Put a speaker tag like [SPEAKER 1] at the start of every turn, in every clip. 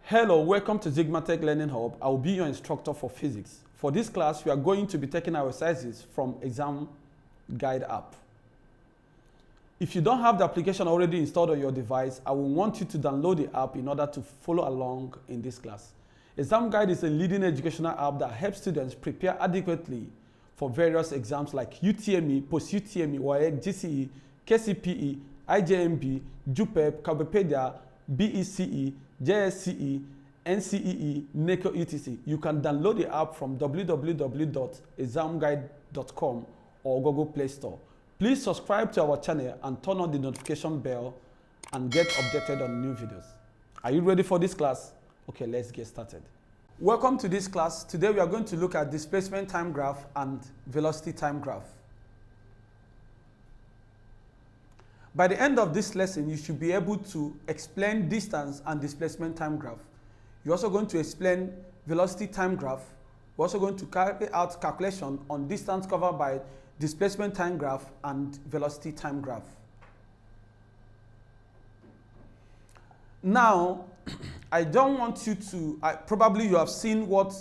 [SPEAKER 1] Hello, welcome to Zigmatech Learning Hub. I will be your instructor for physics. For this class, we are going to be taking our exercises from ExamGuide app. If you don't have the application already installed on your device, I will want you to download the app in order to follow along in this class. ExamGuide is a leading educational app that helps students prepare adequately for various exams like UTME, post-UTME, WEAC, JCE, KCPE, IJMB, JUPEB, KCPE, BECE, JSCE, NCEE, NECO, etc. You can download the app from www.examguide.com or Google Play Store. Please subscribe to our channel and turn on the notification bell and get updated on new videos. Are you ready for this class? Okay, let's get started. Welcome to this class. Today we are going to look at displacement time graph and velocity time graph. By the end of this lesson, you should be able to explain distance and displacement time graph. You're also going to explain velocity time graph. We're also going to carry out calculation on distance covered by displacement time graph and velocity time graph. Now, I don't want you to, probably you have seen what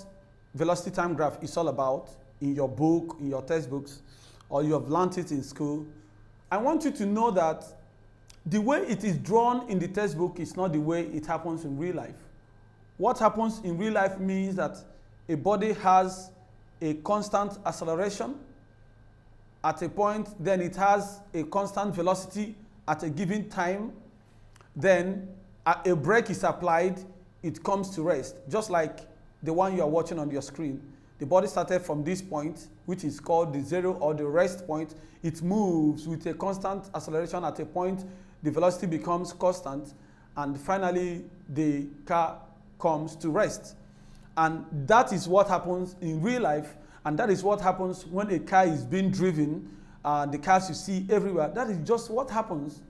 [SPEAKER 1] velocity time graph is all about in your book, in your textbooks, or you have learned it in school. I want you to know that the way it is drawn in the textbook is not the way it happens in real life. What happens in real life means that a body has a constant acceleration at a point, then it has a constant velocity at a given time, then a brake is applied, it comes to rest, just like the one you are watching on your screen. The body started from this point, which is called the zero or the rest point. It moves with a constant acceleration at a point, the velocity becomes constant, and finally the car comes to rest. And that is what happens in real life, and that is what happens when a car is being driven, the cars you see everywhere. That is just what happens.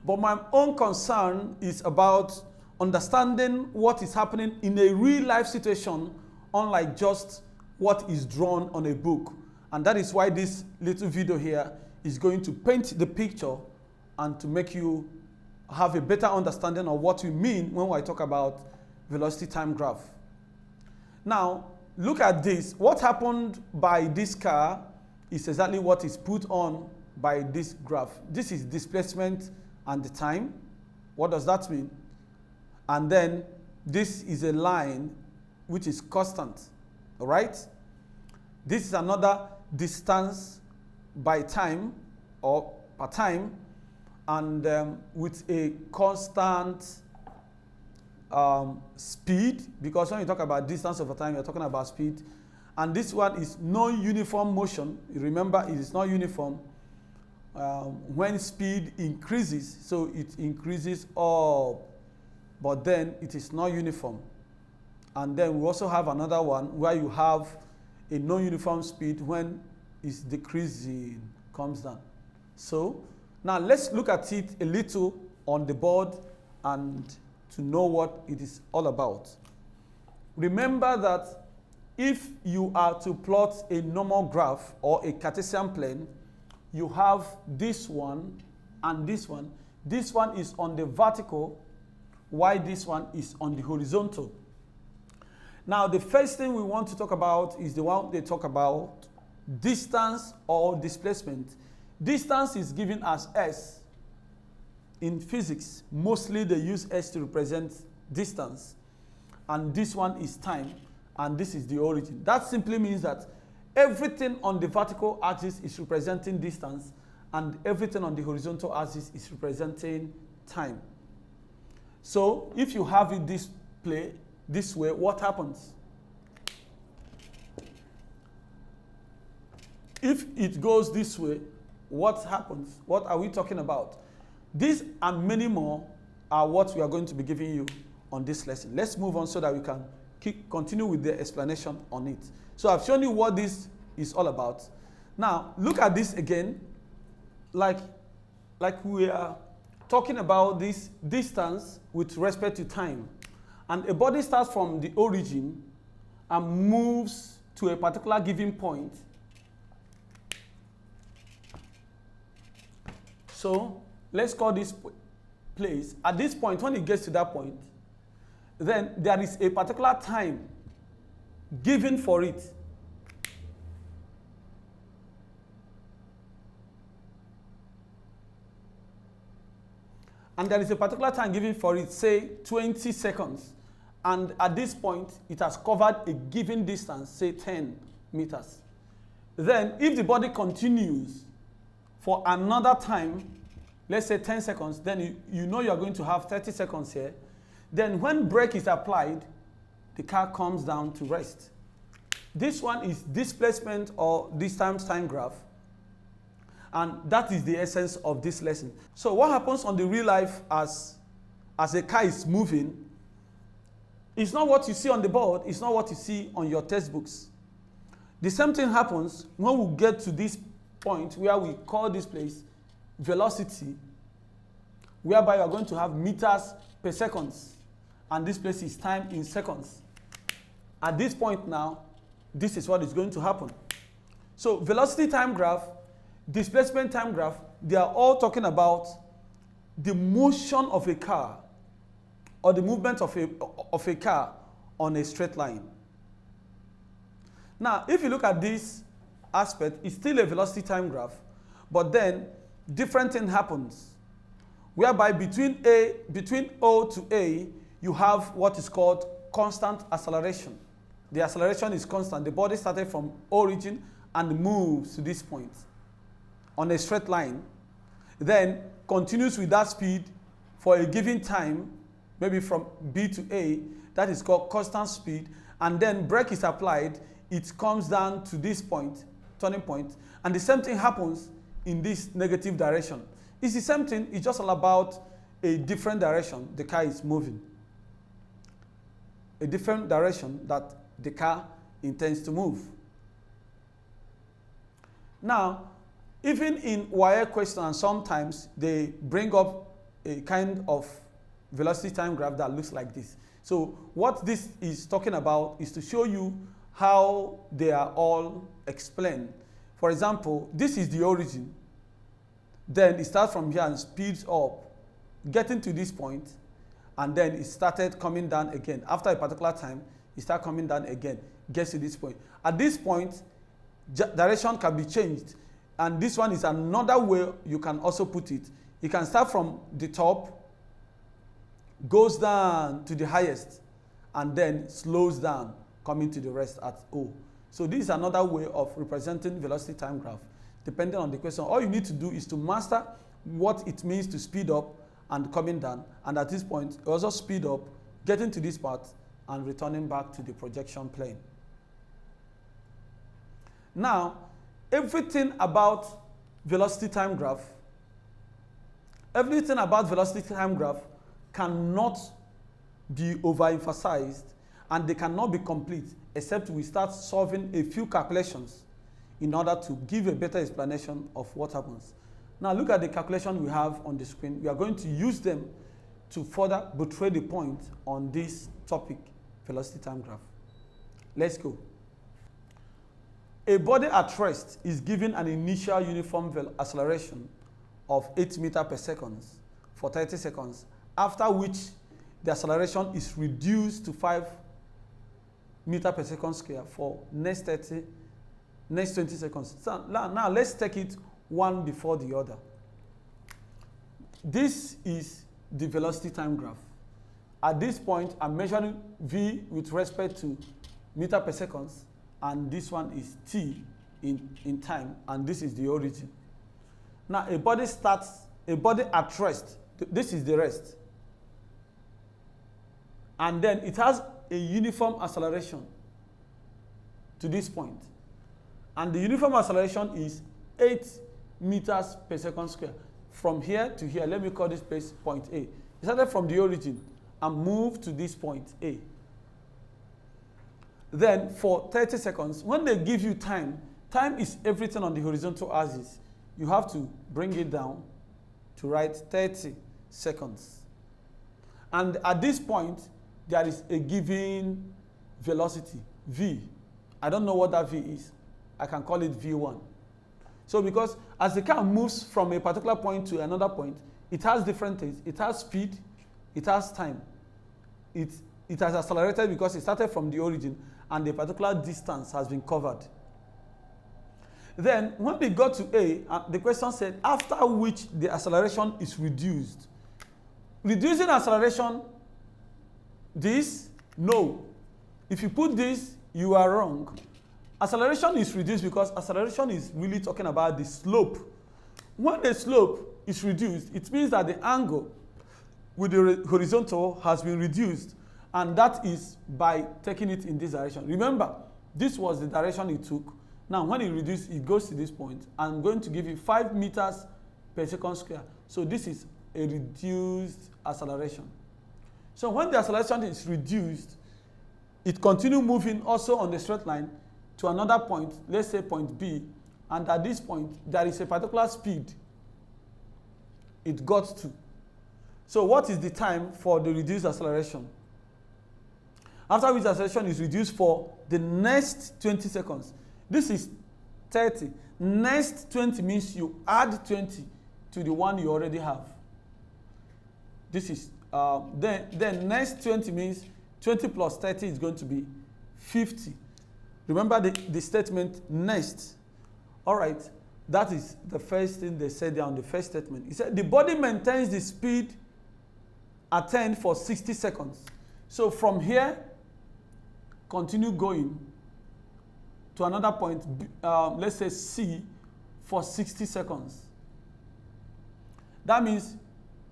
[SPEAKER 1] But my own concern is about understanding what is happening in a real life situation, unlike just what is drawn on a book. And that is why this little video here is going to paint the picture and to make you have a better understanding of what we mean when I talk about velocity time graph. Now, look at this. What happened by this car is exactly what is put on by this graph. This is displacement and the time. What does that mean? And then this is a line which is constant, all right? This is another distance by time or per time, and with a constant speed, because when you talk about distance over time, you're talking about speed. And this one is non-uniform motion. Remember, it is not uniform. When speed increases, so it increases up, but then it is not uniform. And then we also have another one where you have a non-uniform speed when it's decreasing, comes down. So now let's look at it a little on the board and to know what it is all about. Remember that if you are to plot a normal graph or a Cartesian plane, you have this one and this one. This one is on the vertical, while this one is on the horizontal. Now, the first thing we want to talk about is the one they talk about distance or displacement. Distance is given as S. In physics, mostly they use S to represent distance. And this one is time, and this is the origin. That simply means that everything on the vertical axis is representing distance, and everything on the horizontal axis is representing time. So if you have it displayed this way, what happens? If it goes this way, what happens? What are we talking about? These and many more are what we are going to be giving you on this lesson. Let's move on so that we can continue with the explanation on it. So I've shown you what this is all about. Now, look at this again. Like we are talking about this distance with respect to time. And a body starts from the origin and moves to a particular given point. So let's call this place. At this point, when it gets to that point, then there is a particular time given for it. And there is a particular time given for it, say 20 seconds. And at this point, it has covered a given distance, say 10 meters. Then, if the body continues for another time, let's say 10 seconds, then you know you are going to have 30 seconds here. Then when brake is applied, the car comes down to rest. This one is displacement or distance time graph. And that is the essence of this lesson. So what happens on the real life as a car is moving, it's not what you see on the board, it's not what you see on your textbooks. The same thing happens when we get to this point where we call this place velocity, whereby you are going to have meters per second, and this place is time in seconds. At this point now, this is what is going to happen. So velocity time graph, displacement time graph, they are all talking about the motion of a car or the movement of a car on a straight line. Now, if you look at this aspect, it's still a velocity time graph, but then different thing happens, whereby between O to A, you have what is called constant acceleration. The acceleration is constant. The body started from origin and moves to this point on a straight line, then continues with that speed for a given time, maybe from B to A, that is called constant speed, and then brake is applied, it comes down to this point, turning point, and the same thing happens in this negative direction. It's the same thing, it's just all about a different direction the car is moving. A different direction that the car intends to move. Now, even in WAEC questions, sometimes they bring up a kind of velocity time graph that looks like this. So what this is talking about is to show you how they are all explained. For example, this is the origin. Then it starts from here and speeds up, getting to this point, and then it started coming down again. After a particular time, it starts coming down again, gets to this point. At this point, direction can be changed. And this one is another way you can also put it. You can start from the top, goes down to the highest, and then slows down, coming to the rest at O. So this is another way of representing velocity time graph. Depending on the question, all you need to do is to master what it means to speed up and coming down. And at this point, also speed up, getting to this part, and returning back to the projection plane. Now, everything about velocity time graph cannot be overemphasized, and they cannot be complete except we start solving a few calculations in order to give a better explanation of what happens. Now look at the calculation we have on the screen. We are going to use them to further betray the point on this topic, velocity time graph. Let's go. A body at rest is given an initial uniform acceleration of 8 meters per second for 30 seconds, after which the acceleration is reduced to 5 meters per second square for next 20 seconds. So now let's take it one before the other. This is the velocity time graph. At this point, I'm measuring V with respect to meter per second, and this one is T in time, and this is the origin. Now a body at rest, this is the rest. And then it has a uniform acceleration to this point. And the uniform acceleration is 8 meters per second square. From here to here, let me call this place point A. It started from the origin and moved to this point A. Then for 30 seconds, when they give you time, time is everything on the horizontal axis. You have to bring it down to write 30 seconds. And at this point, there is a given velocity, V. I don't know what that V is. I can call it V1. So because as the car moves from a particular point to another point, it has different things. It has speed, it has time. It it has accelerated because it started from the origin and a particular distance has been covered. Then when we got to A, the question said after which the acceleration is reduced. Reducing acceleration, this, no. If you put this, you are wrong. Acceleration is reduced because acceleration is really talking about the slope. When the slope is reduced, it means that the angle with the horizontal has been reduced, and that is by taking it in this direction. Remember, this was the direction it took. Now, when it reduces, it goes to this point. I'm going to give you 5 meters per second square. So this is a reduced acceleration. So when the acceleration is reduced, it continues moving also on the straight line to another point, let's say point B, and at this point, there is a particular speed it got to. So what is the time for the reduced acceleration? After which acceleration is reduced for the next 20 seconds. This is 30. Next 20 means you add 20 to the one you already have. This is, then next 20 means 20 plus 30 is going to be 50. Remember the statement next. All right, that is the first thing they said there on the first statement. It said the body maintains the speed attained for 60 seconds. So from here, continue going to another point, let's say C, for 60 seconds. That means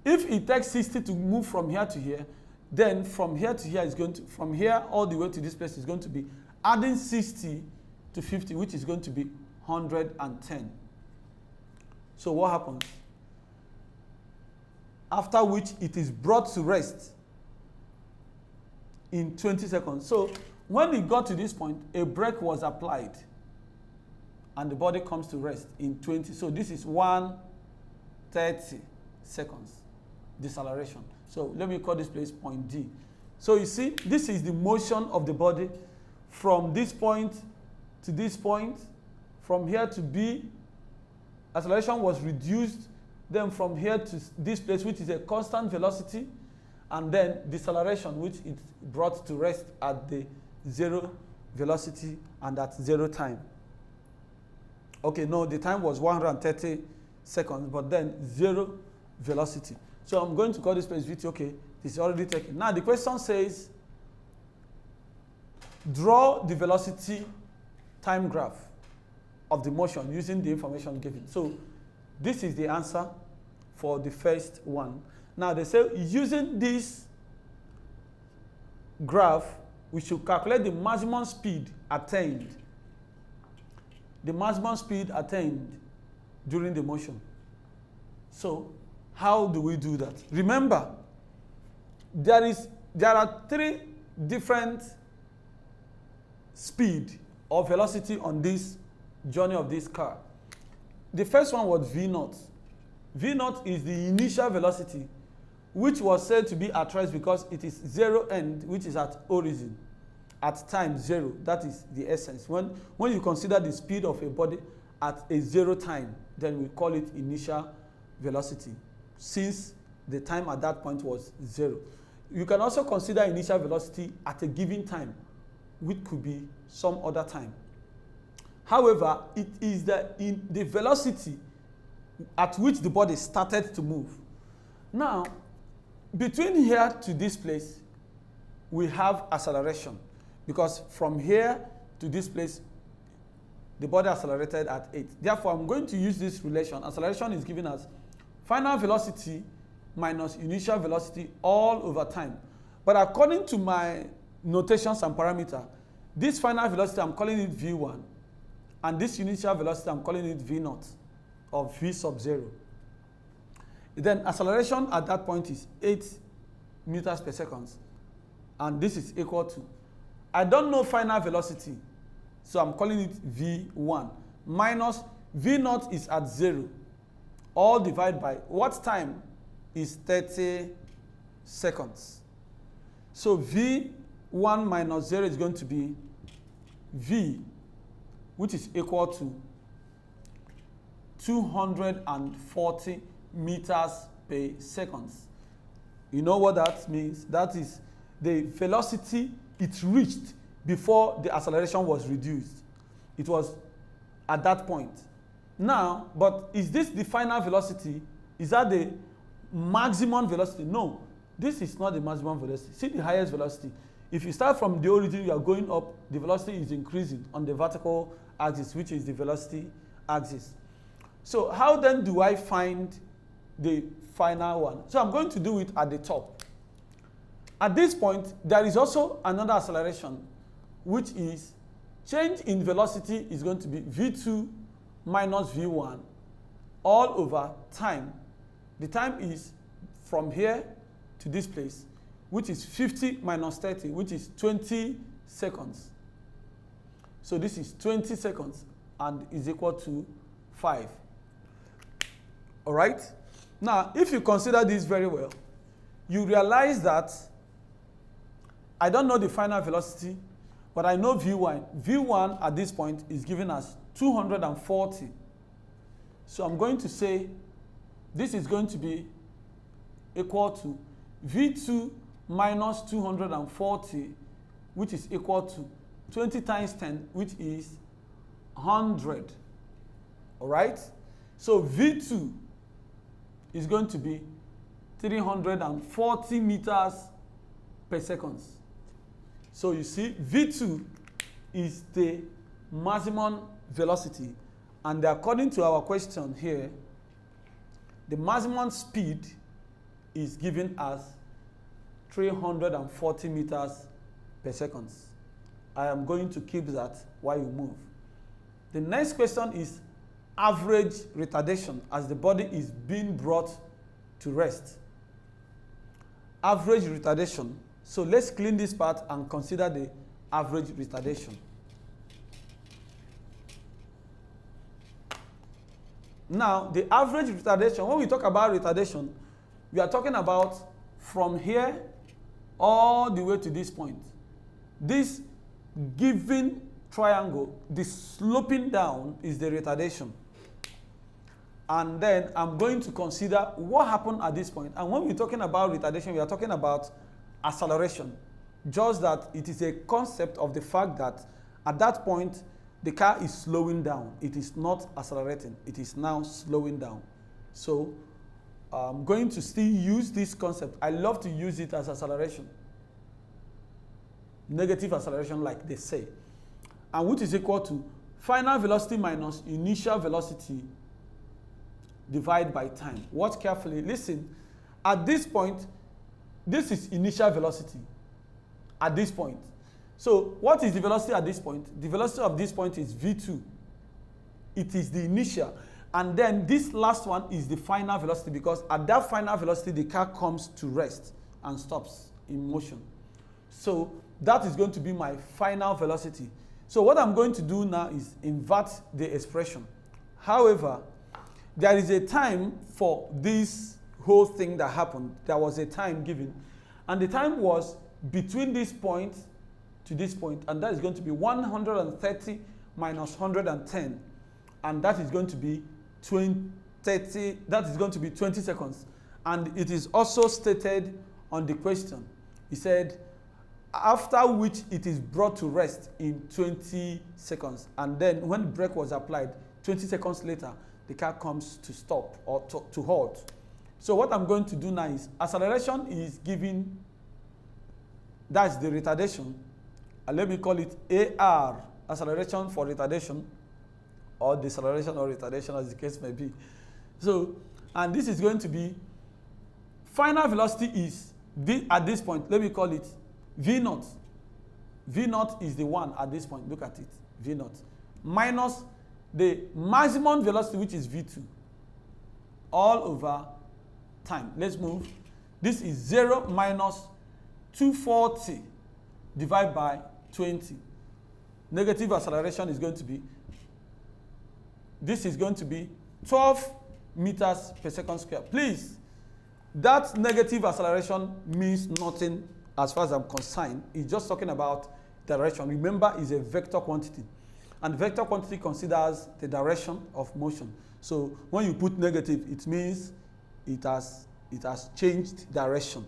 [SPEAKER 1] if it takes 60 to move from here to here, then from here to here is going to, from here all the way to this place is going to be adding 60 to 50, which is going to be 110. So what happens? After which it is brought to rest in 20 seconds. So when it got to this point, a brake was applied and the body comes to rest in 20. So this is 130 seconds deceleration. So let me call this place point D. So you see, this is the motion of the body from this point to this point, from here to B. Acceleration was reduced, then from here to this place, which is a constant velocity, and then deceleration, which it brought to rest at the 0 velocity and at 0 time. Okay, no, the time was 130 seconds, but then 0 velocity. So I'm going to call this place VT. Okay, this is already taken. Now the question says, draw the velocity time graph of the motion using the information given. So this is the answer for the first one. Now they say using this graph, we should calculate the maximum speed attained. The maximum speed attained during the motion. So how do we do that? Remember, there are 3 different speed or velocity on this journey of this car. The first one was V0. V0 is the initial velocity, which was said to be at rest because it is 0 end, which is at origin, at time 0. That is the essence. When you consider the speed of a body at a 0 time, then we call it initial velocity, since the time at that point was 0. You can also consider initial velocity at a given time, which could be some other time. However, it is the velocity at which the body started to move. Now, between here to this place, we have acceleration, because from here to this place, the body accelerated at 8. Therefore, I'm going to use this relation. Acceleration is given as final velocity minus initial velocity all over time. But according to my notations and parameter, this final velocity, I'm calling it V1. And this initial velocity, I'm calling it V0, or V sub 0. Then acceleration at that point is 8 meters per second. And this is equal to, I don't know final velocity, so I'm calling it V1. Minus V0 is at 0. All divided by what time is 30 seconds. So V1 minus 0 is going to be V, which is equal to 240 meters per second. You know what that means? That is the velocity it reached before the acceleration was reduced. It was at that point. Now, but is this the final velocity? Is that the maximum velocity? No, this is not the maximum velocity. See the highest velocity. If you start from the origin, you are going up, the velocity is increasing on the vertical axis, which is the velocity axis. So how then do I find the final one? So I'm going to do it at the top. At this point, there is also another acceleration, which is change in velocity is going to be v2 minus v1 all over time. The time is from here to this place, which is 50 minus 30, which is 20 seconds. So this is 20 seconds and is equal to 5. All right? Now, if you consider this very well, you realize that I don't know the final velocity, but I know v1. v1 at this point is given as 240. So I'm going to say this is going to be equal to v2 minus 240, which is equal to 20 times 10, which is 100. All right? So v2 is going to be 340 meters per second. So you see, v2 is the maximum velocity. And according to our question here, the maximum speed is given as 340 meters per second. I am going to keep that while you move. The next question is average retardation as the body is being brought to rest. Average retardation. So let's clean this part and consider the average retardation. Now, the average retardation, when we talk about retardation, we are talking about from here all the way to this point. This given triangle, the sloping down is the retardation. And then I'm going to consider what happened at this point. And when we're talking about retardation, we are talking about acceleration. Just that it is a concept of the fact that at that point, the car is slowing down. It is not accelerating. It is now slowing down. So I'm going to still use this concept. I love to use it as acceleration. Negative acceleration, like they say. And which is equal to final velocity minus initial velocity divided by time. Watch carefully. Listen. At this point, this is initial velocity. At this point. So what is the velocity at this point? The velocity of this point is v2. It is the initial. And then this last one is the final velocity, because at that final velocity, the car comes to rest and stops in motion. So that is going to be my final velocity. So what I'm going to do now is invert the expression. However, there is a time for this whole thing that happened. There was a time given. And the time was between this point to this point, and that is going to be 130 minus 110, and that is going to be 20 seconds. And it is also stated on the question. He said, after which it is brought to rest in 20 seconds. And then when the brake was applied, 20 seconds later, the car comes to stop or to halt. So what I'm going to do now is acceleration is given, that's the retardation. And let me call it AR, acceleration for retardation, or deceleration or retardation, as the case may be. So, and this is going to be, final velocity is, at this point, let me call it V0. V0 is the one at this point, look at it, V0. Minus the maximum velocity, which is V2, all over time. Let's move. This is 0 minus 240 divided by 20. Negative acceleration is going to be, this is going to be 12 meters per second square. Please, that negative acceleration means nothing as far as I'm concerned. It's just talking about direction. Remember, it's a vector quantity. And vector quantity considers the direction of motion. So when you put negative, it means it has changed direction.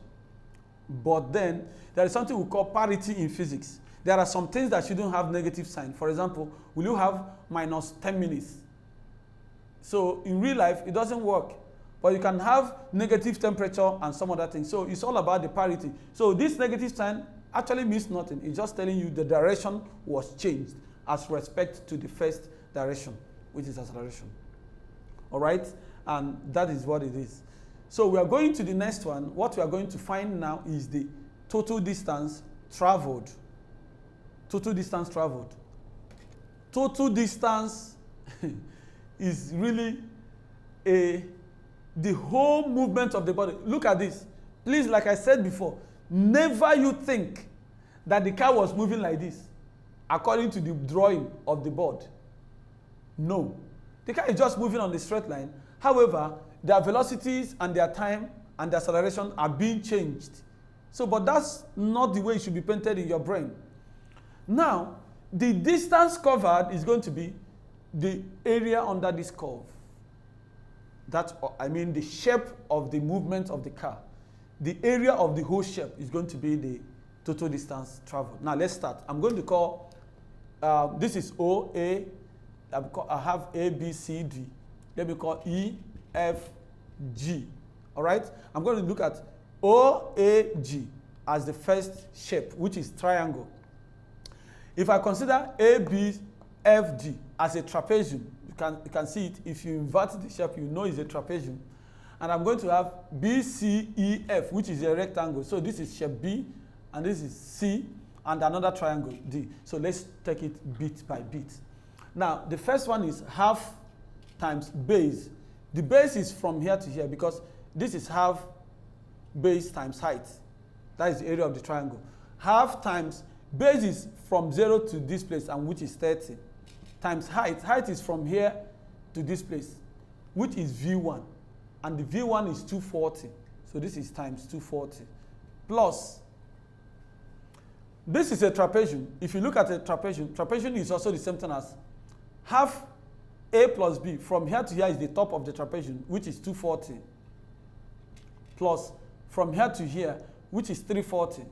[SPEAKER 1] But then there is something we call parity in physics. There are some things that shouldn't have negative sign. For example, will you have minus 10 minutes? So in real life, it doesn't work. But you can have negative temperature and some other things. So it's all about the parity. So this negative sign actually means nothing. It's just telling you the direction was changed as respect to the first direction, which is acceleration. All right? And that is what it is. So we are going to the next one. What we are going to find now is the total distance traveled. Total distance traveled. Total distance is really the whole movement of the body. Look at this. Please, like I said before, never you think that the car was moving like this according to the drawing of the board. No. The car is just moving on the straight line. However, their velocities and their time and their acceleration are being changed. So, but that's not the way it should be painted in your brain. Now, the distance covered is going to be the area under this curve. That's, I mean, the shape of the movement of the car. The area of the whole shape is going to be the total distance traveled. Now, let's start. I'm going to call, this is O, A. I have A, B, C, D. Let me call E, F, G. All right? I'm going to look at O, A, G as the first shape, which is triangle. If I consider A, B, F, G as a trapezium, you can see it. If you invert the shape, you know it's a trapezium. And I'm going to have B, C, E, F, which is a rectangle. So this is shape B, and this is C, and another triangle, D. So let's take it bit by bit. Now, the first one is half times base. The base is from here to here because this is half base times height. That is the area of the triangle. Half times base is from 0 to this place, and which is 30, times height. Height is from here to this place, which is V1. And the V1 is 240. So this is times 240. Plus, this is a trapezium. If you look at a trapezium, trapezium is also the same thing as half A plus B. From here to here is the top of the trapezium, which is 240. Plus, from here to here, which is 340.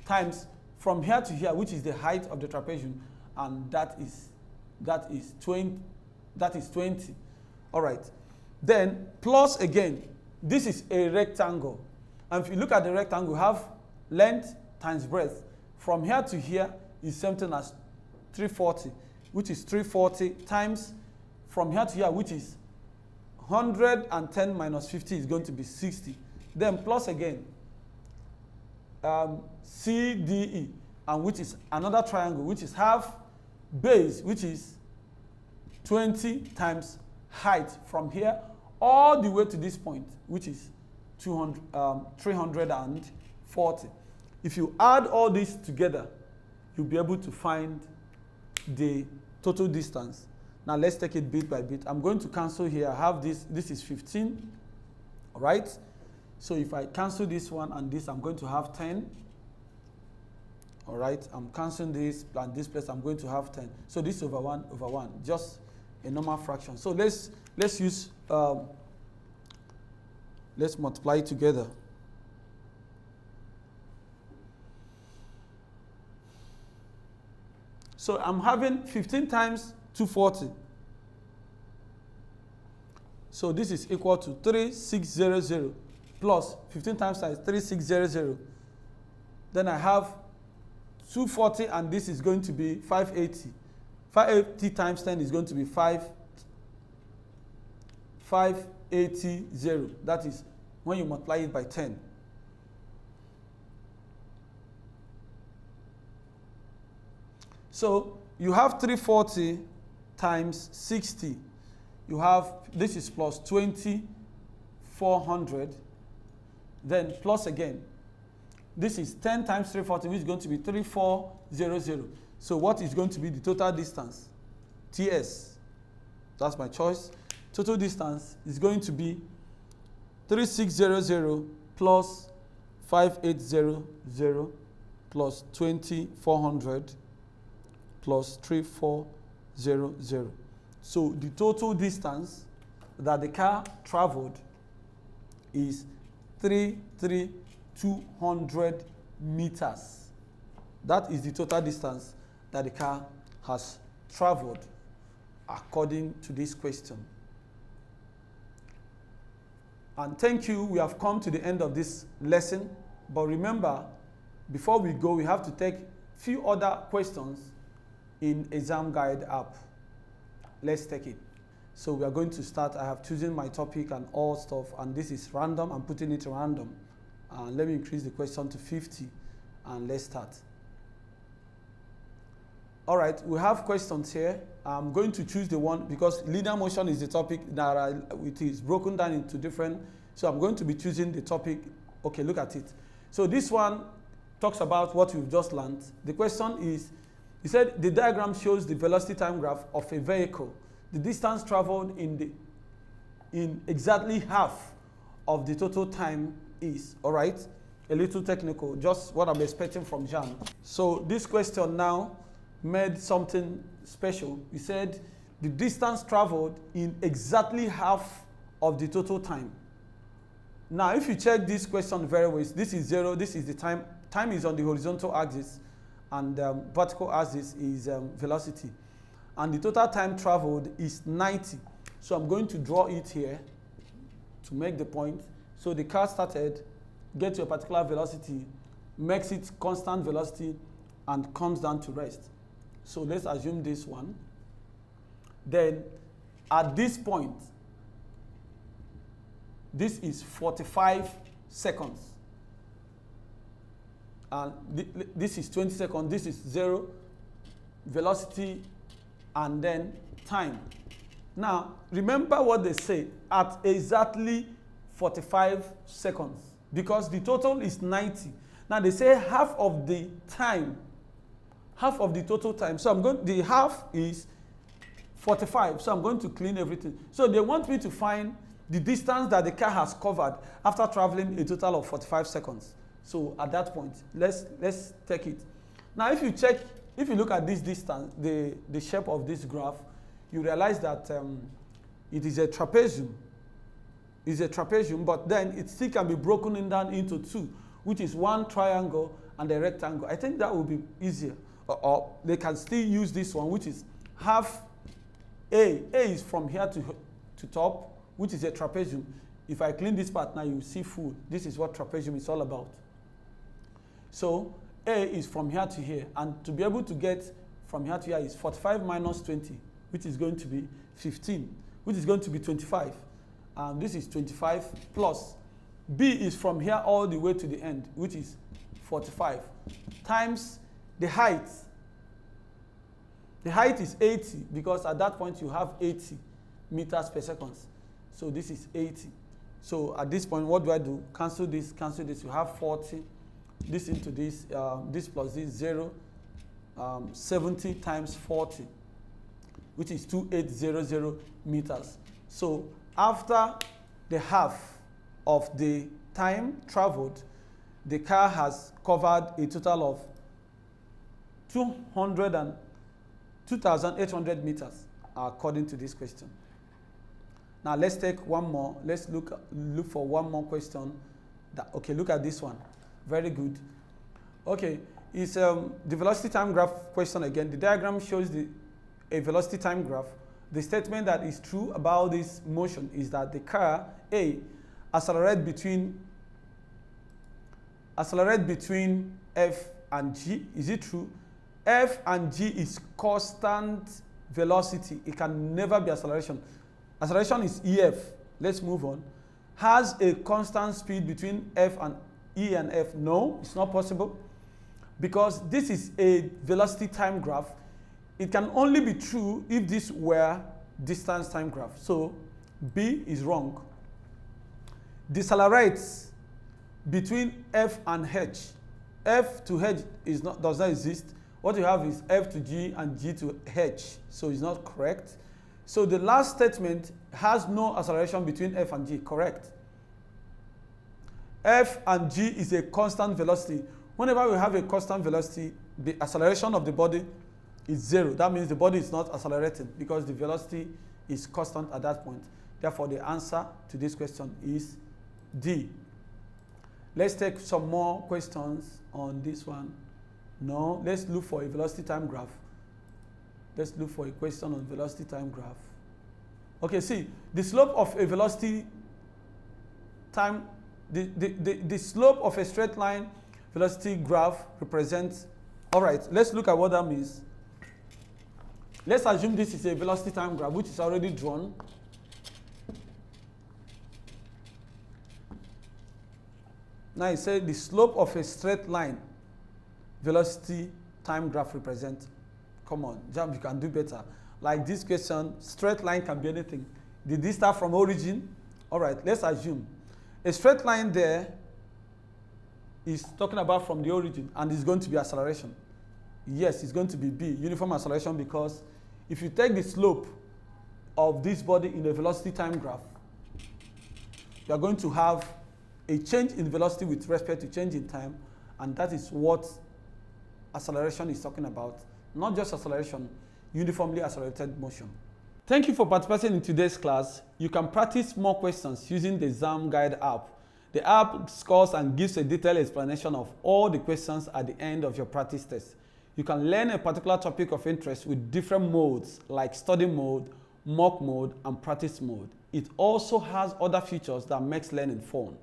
[SPEAKER 1] Times from here to here, which is the height of the trapezium, and that is 20. All right. Then plus again, this is a rectangle. And if you look at the rectangle, you have length times breadth. From here to here is something as 340, which is 340 times from here to here, which is 110 minus 50 is going to be 60. Then plus again, CDE, and which is another triangle, which is half base, which is 20 times height from here all the way to this point, which is 340. If you add all this together, you'll be able to find the total distance. Now let's take it bit by bit. I'm going to cancel here. I have this is 15, all right? So if I cancel this one and this, I'm going to have 10. All right, I'm canceling this and this place, I'm going to have 10. So this over 1, just a normal fraction. So let's use, let's multiply it together. So I'm having 15 times 240. So this is equal to 3600 plus 15 times 3600. Then I have 240, and this is going to be 580. 580 times 10 is going to be 580. That is when you multiply it by 10. So you have 340 times 60. You have, this is plus 2400. Then plus again. This is 10 times 340, which is going to be 3400. So what is going to be the total distance? TS. That's my choice. Total distance is going to be 3600 plus 5800 plus 2400 plus 3400. So the total distance that the car traveled is 200 meters. That is the total distance that the car has traveled according to this question. And thank you, we have come to the end of this lesson. But remember, before we go, we have to take few other questions in ExamGuide app. Let's take it. So we are going to start. I have chosen my topic and all stuff, and this is random. I'm putting it random. Let me increase the question to 50, and let's start. All right, we have questions here. I'm going to choose the one because linear motion is the topic that it is broken down into different. So I'm going to be choosing the topic. Okay, look at it. So this one talks about what we've just learned. The question is, he said the diagram shows the velocity time graph of a vehicle. The distance traveled in exactly half of the total time is. All right, a little technical, just what I'm expecting from JAMB. So this question now made something special. He said the distance traveled in exactly half of the total time. Now, if you check this question very well, this is 0, this is the time. Time is on the horizontal axis, and vertical axis is velocity. And the total time traveled is 90. So I'm going to draw it here to make the point. So the car started, get to a particular velocity, makes it constant velocity, and comes down to rest. So let's assume this one. Then at this point, this is 45 seconds. And this is 20 seconds. This is 0, velocity, and then time. Now, remember what they say, at exactly 45 seconds, because the total is 90. Now, they say half of the time, half of the total time. So the half is 45. So I'm going to clean everything. So they want me to find the distance that the car has covered after traveling a total of 45 seconds. So at that point, let's take it. Now, if you look at this distance, the shape of this graph, you realize that it is a trapezium. It's a trapezium, but then it still can be broken down into two, which is one triangle and a rectangle. I think that would be easier. Or they can still use this one, which is half A. A is from here to top, which is a trapezium. If I clean this part now, you see full. This is what trapezium is all about. So A is from here to here, and to be able to get from here to here is 45 minus 20, which is going to be 15, which is going to be 25. And this is 25 plus. B is from here all the way to the end, which is 45, times the height. The height is 80, because at that point you have 80 meters per second. So this is 80. So at this point, what do? Cancel this, you have 40. This into this, this plus this, 0, 70 times 40, which is 2800 meters. So after the half of the time traveled, the car has covered a total of 2,800 meters, according to this question. Now let's take one more. Let's look for one more question. Okay, look at this one. Very good. Okay, it's the velocity time graph question again. The diagram shows a velocity time graph. The statement that is true about this motion is that the car A accelerates between F and G. Is it true? F and G is constant velocity. It can never be acceleration. Acceleration is EF. Let's move on. Has a constant speed between F and E and F? No, it's not possible, because this is a velocity time graph. It can only be true if this were distance time graph. So B is wrong. Decelerates between F and H. F to H does not exist. What you have is F to G and G to H. So it's not correct. So the last statement has no acceleration between F and G. Correct. F and G is a constant velocity. Whenever we have a constant velocity, the acceleration of the body is 0. That means the body is not accelerating, because the velocity is constant at that point. Therefore, the answer to this question is D. Let's take some more questions on this one. No, let's look for a velocity time graph. Let's look for a question on velocity time graph. Okay, see, the slope of a velocity time, the slope of a straight line velocity graph represents, all right, let's look at what that means. Let's assume this is a velocity time graph which is already drawn. Now it says the slope of a straight line velocity time graph represents. Come on, JAMB, you can do better. Like this question, straight line can be anything. Did this start from origin? All right, let's assume. A straight line there is talking about from the origin, and it's going to be acceleration. Yes, it's going to be B, uniform acceleration, because if you take the slope of this body in the velocity time graph, you are going to have a change in velocity with respect to change in time, and that is what acceleration is talking about. Not just acceleration, uniformly accelerated motion. Thank you for participating in today's class. You can practice more questions using the ExamGuide app. The app scores and gives a detailed explanation of all the questions at the end of your practice test. You can learn a particular topic of interest with different modes like study mode, mock mode, and practice mode. It also has other features that makes learning fun.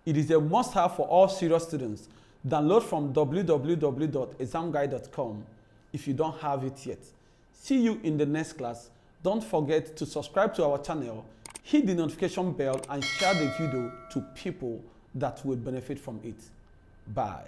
[SPEAKER 1] It is a must-have for all serious students. Download from www.examguide.com if you don't have it yet. See you in the next class. Don't forget to subscribe to our channel, hit the notification bell, and share the video to people that will benefit from it. Bye.